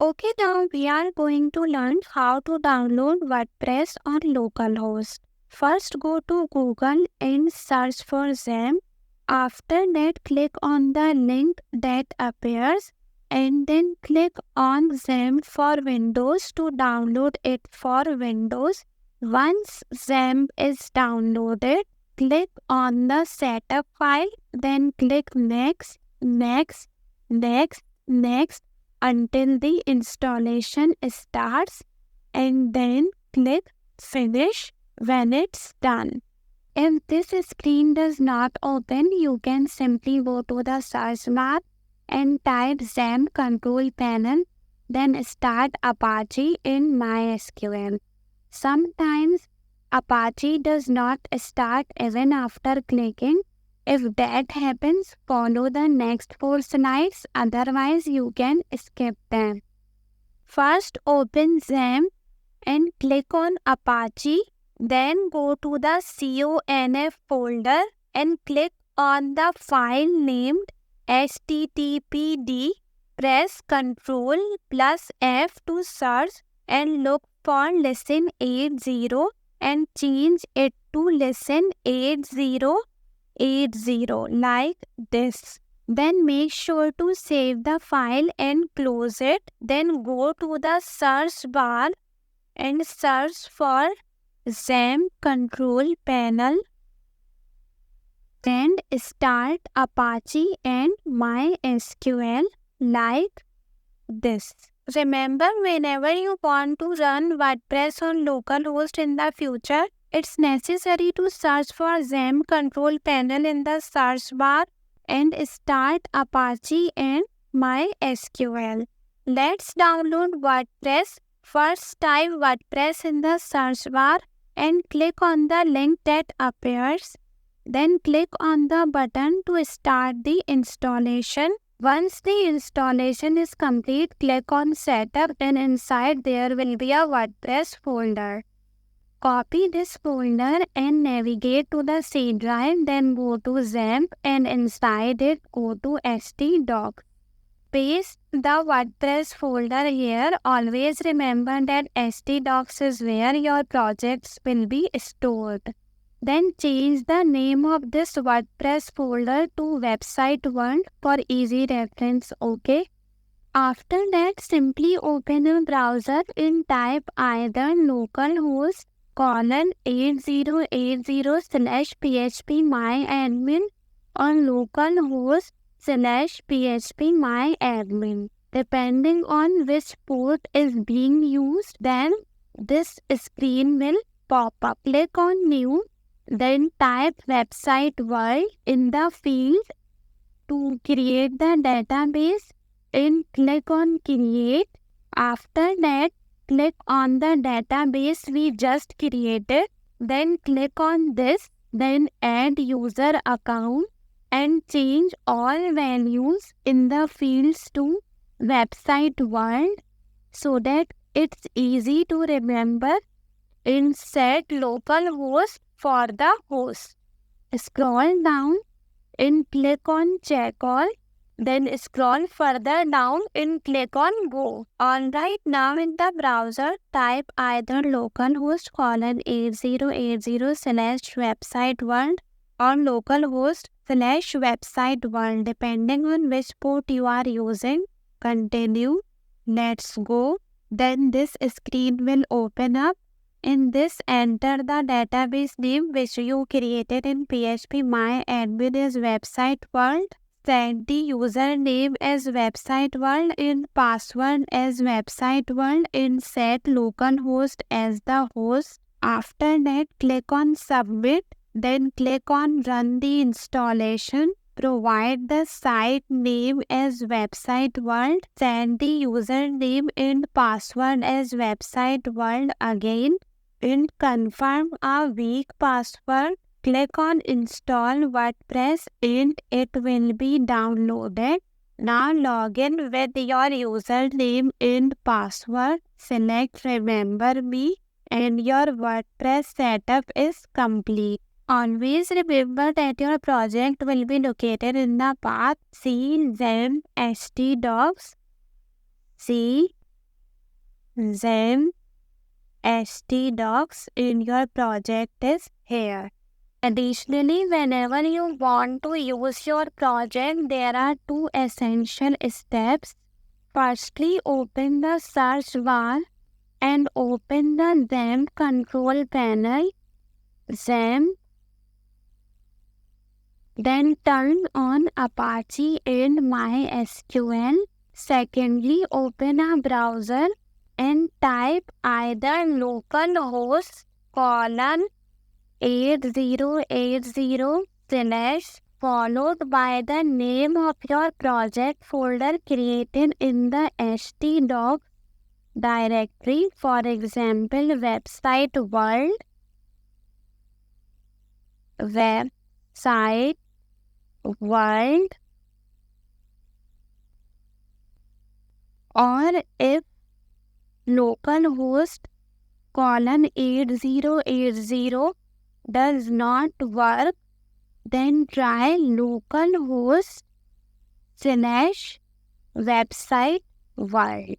Okay, now we are going to learn how to download WordPress on Localhost. First, go to Google and search for XAMPP. After that, click on the link that appears and then click on XAMPP for Windows to download it for Windows. Once XAMPP is downloaded, click on the setup file, then click next, next, next, next until the installation starts and then click finish when it's done. If this screen does not open, you can simply go to the search bar and type XAMPP control panel, then start Apache in MySQL. Sometimes Apache does not start even after clicking. If that happens, follow the next 4 slides, otherwise you can skip them. First, open XAMPP and click on Apache. Then go to the CONF folder and click on the file named httpd. Press Ctrl+F to search and look for listen 80 and change it to listen 8080 like this. Then make sure to save the file and close it. Then go to the search bar and search for XAMPP control panel. Then start Apache and MySQL like this. Remember, whenever you want to run WordPress on localhost in the future, it's necessary to search for XAMPP control panel in the search bar and start Apache and MySQL. Let's download WordPress. First, type WordPress in the search bar and click on the link that appears. Then click on the button to start the installation. Once the installation is complete, click on Setup and inside there will be a WordPress folder. Copy this folder and navigate to the C drive, then go to XAMPP and inside it go to htdocs. Paste the WordPress folder here. Always remember that htdocs is where your projects will be stored. Then change the name of this WordPress folder to website world for easy reference, okay? After that, simply open a browser and type either localhost :8080/phpMyAdmin or localhost/phpMyAdmin. Depending on which port is being used, then this screen will pop up. Click on New. Then type website world in the field to create the database and click on create. After that, click on the database we just created. Then click on this. Then add user account and change all values in the fields to website world so that it's easy to remember. And set localhost for the host. Scroll down and click on check all. Then scroll further down and click on go. Alright, now in the browser type either localhost :8080/website world or localhost/website world depending on which port you are using. Continue. Let's go. Then this screen will open up. In this, enter the database name which you created in phpMyAdmin as website world. Set the username as website world and password as website world and set localhost as the host. After that, click on submit. Then click on run the installation. Provide the site name as website world. Set the username and password as website world again. And confirm a weak password. Click on install WordPress and it will be downloaded. Now log in with your username and password. Select remember me and your WordPress setup is complete. Always remember that your project will be located in the path C XAMPP htdocs C XAMPP htdocs in your project is here. Additionally, whenever you want to use your project, there are two essential steps. Firstly, open the search bar and open the XAMPP control panel, XAMPP. Then turn on Apache and MySQL. Secondly, open a browser and type either localhost colon 8080 / followed by the name of your project folder created in the htdocs directory, for example, website world, website world, or if localhost colon 8080 does not work, then try localhost / website world.